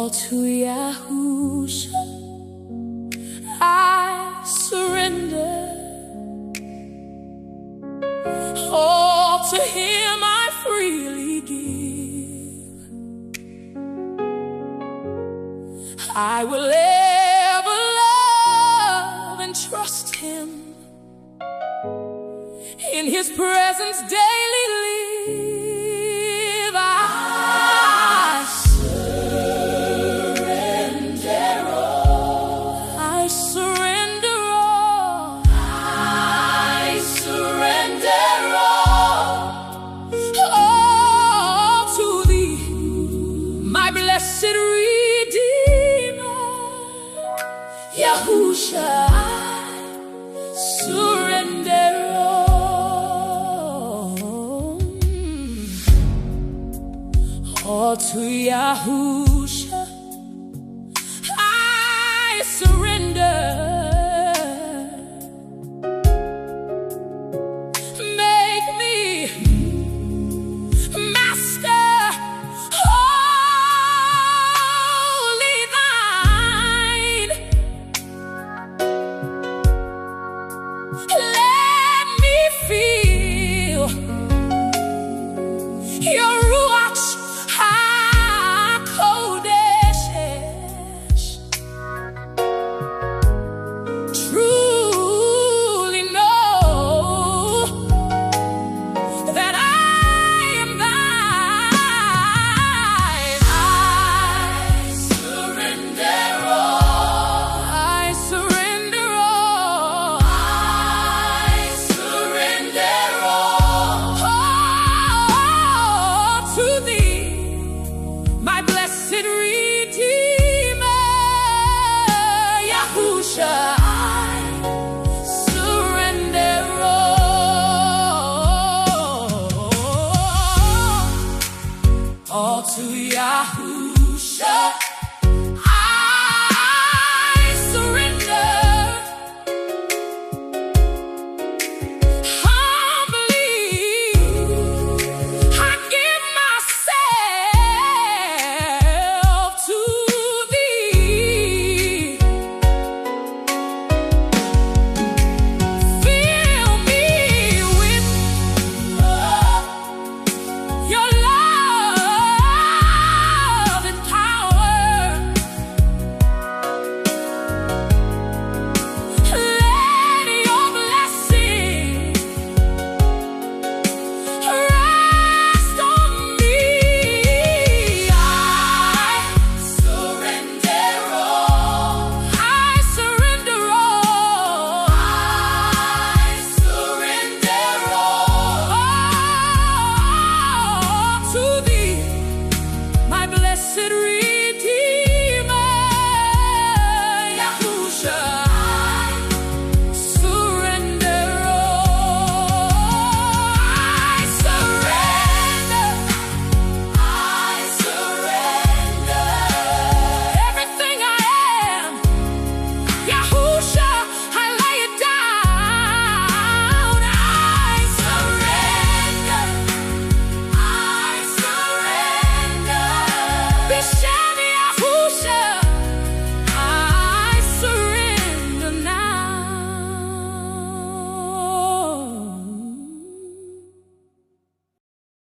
All to Yahusha I surrender. All to Him I freely give. I will ever love and trust Him, in His presence daily live. I surrender all. I surrender all. I surrender all to Thee, my blessed Redeemer, Yahusha. I surrender all to Yahusha I surrender. Make me master, wholly Thine. Let me feel Your Ruach HaKodesh. Truly know that I am Thine. I surrender all. I surrender all. I surrender all to Thee, my blessed Redeemer, Yahusha. I surrender all to Yahusha.